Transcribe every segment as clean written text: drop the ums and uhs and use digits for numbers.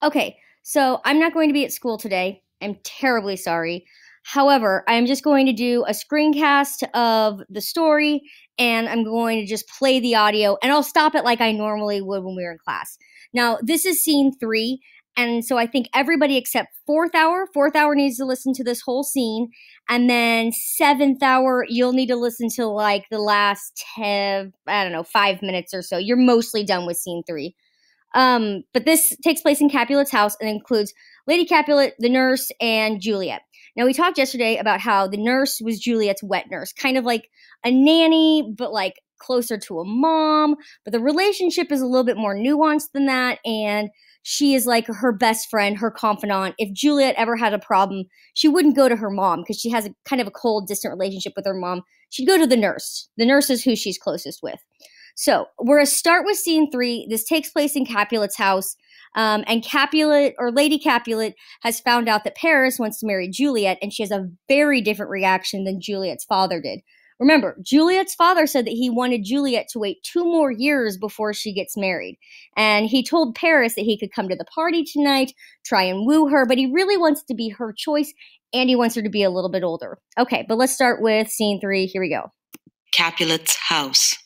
Okay, so I'm not going to be at school today. I'm terribly sorry. However, I'm just going to do a screencast of the story and I'm going to just play the audio and I'll stop it like I normally would when we were in class. Now, this is scene 3, and so I think everybody except fourth hour needs to listen to this whole scene, and then seventh hour, you'll need to listen to like the last 10, I don't know, 5 minutes or so. You're mostly done with scene 3. But this takes place in Capulet's house and includes Lady Capulet, the nurse, and Juliet. Now, we talked yesterday about how the nurse was Juliet's wet nurse, kind of like a nanny, but like closer to a mom. But the relationship is a little bit more nuanced than that, and she is like her best friend, her confidant. If Juliet ever had a problem, she wouldn't go to her mom because she has a kind of a cold, distant relationship with her mom. She'd go to the nurse. The nurse is who she's closest with. So we're going to start with scene 3. This takes place in Capulet's house. And Capulet, or Lady Capulet, has found out that Paris wants to marry Juliet, and she has a very different reaction than Juliet's father did. Remember, Juliet's father said that he wanted Juliet to wait 2 more years before she gets married. And he told Paris that he could come to the party tonight, try and woo her, but he really wants to be her choice, and he wants her to be a little bit older. Okay, but let's start with scene 3. Here we go. Capulet's house.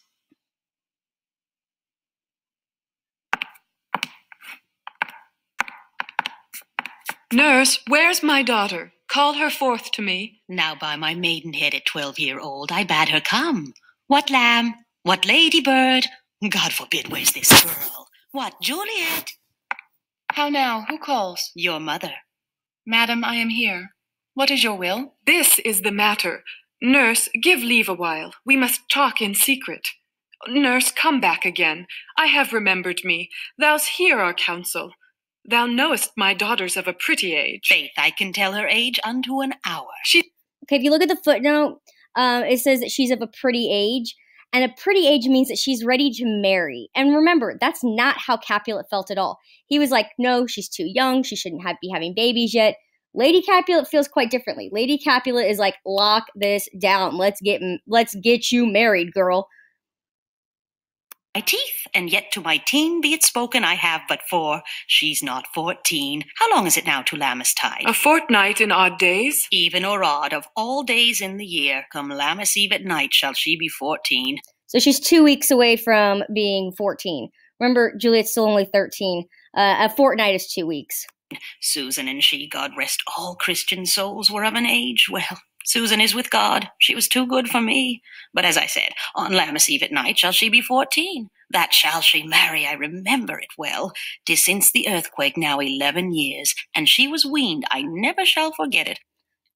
Nurse, where's my daughter? Call her forth to me. Now by my maidenhead at 12-year-old, I bade her come. What lamb? What ladybird? God forbid, where's this girl? What, Juliet? How now? Who calls? Your mother. Madam, I am here. What is your will? This is the matter. Nurse, give leave a while. We must talk in secret. Nurse, come back again. I have remembered me. Thou's hear our counsel. Thou knowest my daughter's of a pretty age. Faith, I can tell her age unto an hour. Okay, if you look at the footnote, it says that she's of a pretty age, and a pretty age means that she's ready to marry. And remember, that's not how Capulet felt at all. He was like, no, she's too young, she shouldn't be having babies yet. Lady Capulet feels quite differently. Lady Capulet is like, lock this down, let's get you married, girl. My teeth, and yet to my teen be it spoken I have but 4. She's not 14. How long is it now to Lammas tide? A fortnight in odd days. Even or odd, of all days in the year, come Lammas eve at night shall she be 14. So she's 2 weeks away from being 14. Remember, Juliet's still only 13. A fortnight is 2 weeks. Susan and she, God rest all Christian souls, were of an age. Well, Susan is with God. She was too good for me. But as I said, on Lammas eve at night shall she be 14. That shall she marry, I remember it well. 'Tis since the earthquake now 11 years, and she was weaned. I never shall forget it.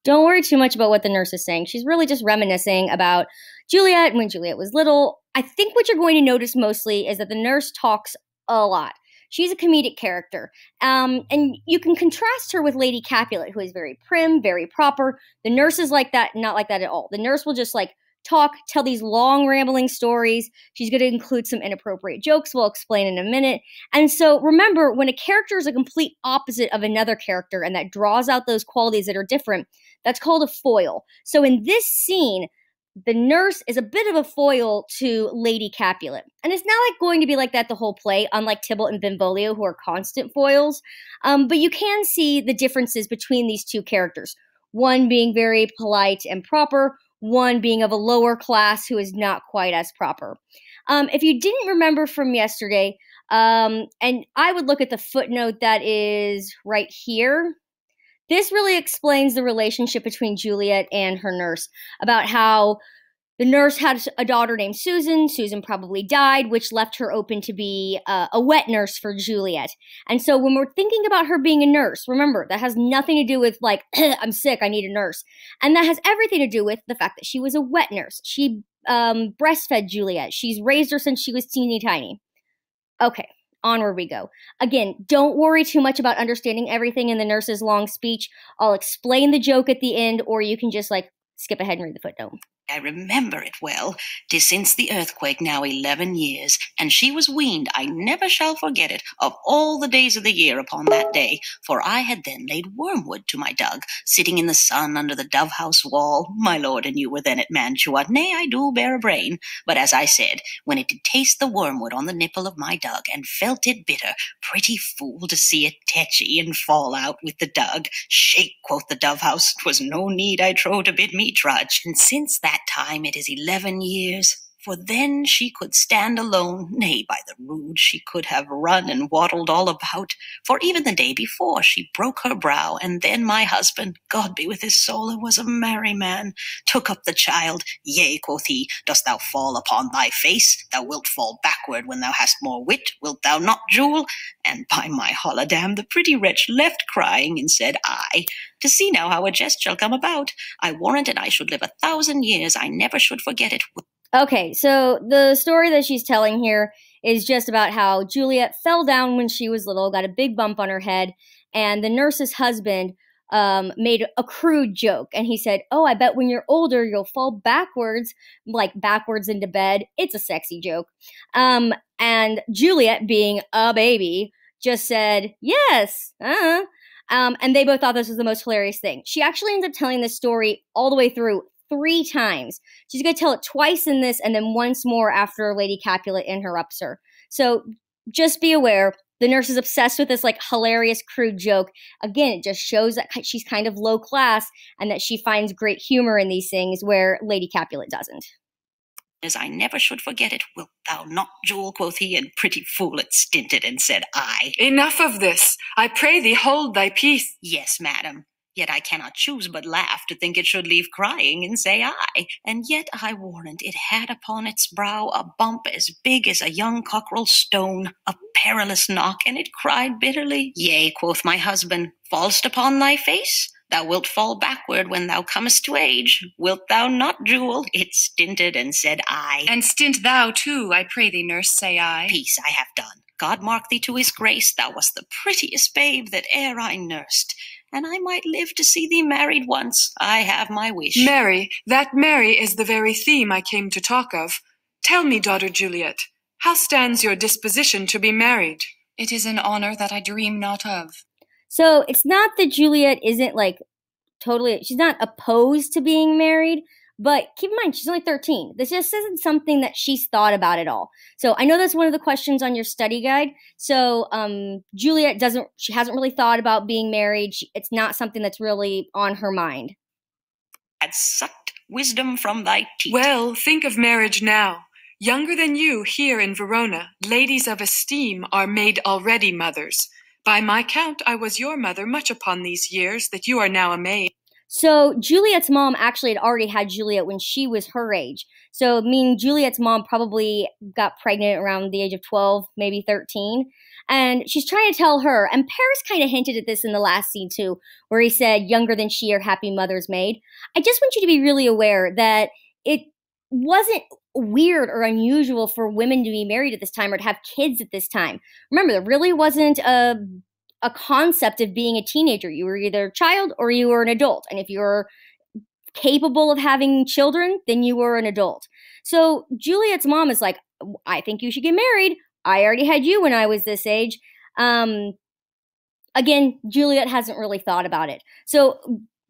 Don't worry too much about what the nurse is saying. She's really just reminiscing about Juliet when Juliet was little. I think what you're going to notice mostly is that the nurse talks a lot. She's a comedic character. And you can contrast her with Lady Capulet, who is very prim, very proper. The nurse is like that, not like that at all. The nurse will just like talk, tell these long rambling stories. She's going to include some inappropriate jokes. We'll explain in a minute. And so remember, when a character is a complete opposite of another character and that draws out those qualities that are different, that's called a foil. So in this scene, the nurse is a bit of a foil to Lady Capulet. And it's not like going to be like that the whole play, unlike Tybalt and Benvolio, who are constant foils. But you can see the differences between these two characters. One being very polite and proper, one being of a lower class who is not quite as proper. If you didn't remember from yesterday, and I would look at the footnote that is right here. This really explains the relationship between Juliet and her nurse, about how the nurse had a daughter named Susan. Susan probably died, which left her open to be a wet nurse for Juliet. And so when we're thinking about her being a nurse, remember, that has nothing to do with like, I'm sick, I need a nurse. And that has everything to do with the fact that she was a wet nurse. She breastfed Juliet. She's raised her since she was teeny tiny. Okay. Onward we go. Again, don't worry too much about understanding everything in the nurse's long speech. I'll explain the joke at the end, or you can just like skip ahead and read the footnote. I remember it well. 'Tis since the earthquake now 11 years, and she was weaned, I never shall forget it, of all the days of the year upon that day, for I had then laid wormwood to my dug, sitting in the sun under the dove-house wall. My lord and you were then at Mantua, nay, I do bear a brain, but as I said, when it did taste the wormwood on the nipple of my dug, and felt it bitter, pretty fool to see it tetchy and fall out with the dug. Shake, quoth the dove-house, 'twas no need, I trow, to bid me trudge, and since that time it is 11 years. For then she could stand alone, nay, by the rood she could have run and waddled all about, for even the day before she broke her brow, and then my husband, God be with his soul, who was a merry man, took up the child. Yea, quoth he, dost thou fall upon thy face? Thou wilt fall backward when thou hast more wit, wilt thou not, Jule? And by my holidam, the pretty wretch left crying, and said, I, to see now how a jest shall come about. I warrant it I should live 1,000 years, I never should forget it. Okay, so the story that she's telling here is just about how Juliet fell down when she was little, got a big bump on her head, and the nurse's husband made a crude joke. And he said, oh, I bet when you're older, you'll fall backwards, like backwards into bed. It's a sexy joke. And Juliet, being a baby, just said, yes, and they both thought this was the most hilarious thing. She actually ends up telling this story all the way through 3 times. She's going to tell it twice in this and then once more after Lady Capulet interrupts her. So just be aware, the nurse is obsessed with this like hilarious crude joke. Again, it just shows that she's kind of low class and that she finds great humor in these things where Lady Capulet doesn't. As I never should forget it, wilt thou not, Jule, quoth he, and pretty fool it stinted, and said I. Enough of this. I pray thee hold thy peace. Yes, madam. Yet I cannot choose but laugh to think it should leave crying, and say I. And yet I warrant it had upon its brow a bump as big as a young cockerel stone, a perilous knock, and it cried bitterly. Yea, quoth my husband, fall'st upon thy face? Thou wilt fall backward when thou comest to age. Wilt thou not, Jule? It stinted, and said I. And stint thou too, I pray thee, nurse, say I. Peace, I have done. God mark thee to his grace, thou wast the prettiest babe that e'er I nursed, and I might live to see thee married once. I have my wish. Mary, that Mary is the very theme I came to talk of. Tell me, daughter Juliet, how stands your disposition to be married? It is an honor that I dream not of. So it's not that Juliet isn't like totally, she's not opposed to being married, but keep in mind, she's only 13. This just isn't something that she's thought about at all. So I know that's one of the questions on your study guide. So Juliet she hasn't really thought about being married. It's not something that's really on her mind. Had sucked wisdom from thy teeth. Well, think of marriage now. Younger than you here in Verona, ladies of esteem are made already mothers. By my count, I was your mother much upon these years that you are now a maid. So Juliet's mom actually had already had Juliet when she was her age. So I mean, Juliet's mom probably got pregnant around the age of 12, maybe 13. And she's trying to tell her, and Paris kind of hinted at this in the last scene too, where he said, younger than she or happy mother's maid. I just want you to be really aware that it wasn't weird or unusual for women to be married at this time or to have kids at this time. Remember, there really wasn't a concept of being a teenager. You were either a child or you were an adult. And if you were capable of having children, then you were an adult. So Juliet's mom is like, I think you should get married. I already had you when I was this age. Again, Juliet hasn't really thought about it. So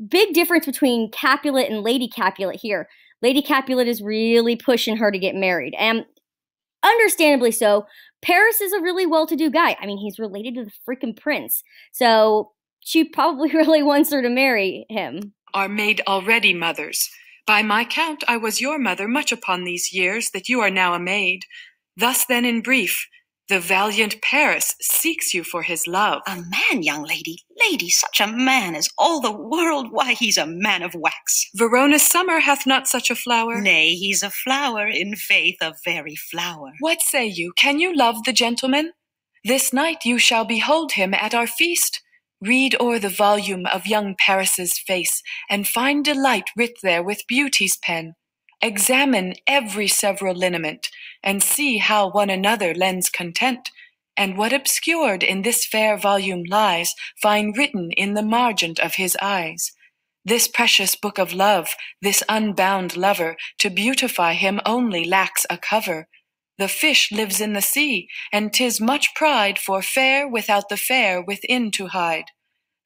big difference between Capulet and Lady Capulet here. Lady Capulet is really pushing her to get married. And understandably so. Paris is a really well-to-do guy. I mean, he's related to the freaking prince. So she probably really wants her to marry him. Are made already mothers. By my count, I was your mother much upon these years that you are now a maid. Thus then, in brief, the valiant Paris seeks you for his love. A man, young lady, lady, such a man as all the world, why, he's a man of wax. Verona's summer hath not such a flower. Nay, he's a flower, in faith, a very flower. What say you? Can you love the gentleman? This night you shall behold him at our feast. Read o'er the volume of young Paris's face, and find delight writ there with beauty's pen. Examine every several lineament, and see how one another lends content, and what obscured in this fair volume lies, find written in the margent of his eyes. This precious book of love, this unbound lover, to beautify him only lacks a cover. The fish lives in the sea, and 'tis much pride for fair without the fair within to hide.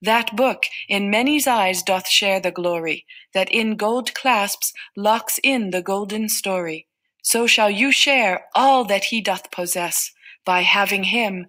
That book in many's eyes doth share the glory, that in gold clasps locks in the golden story. So shall you share all that he doth possess, by having him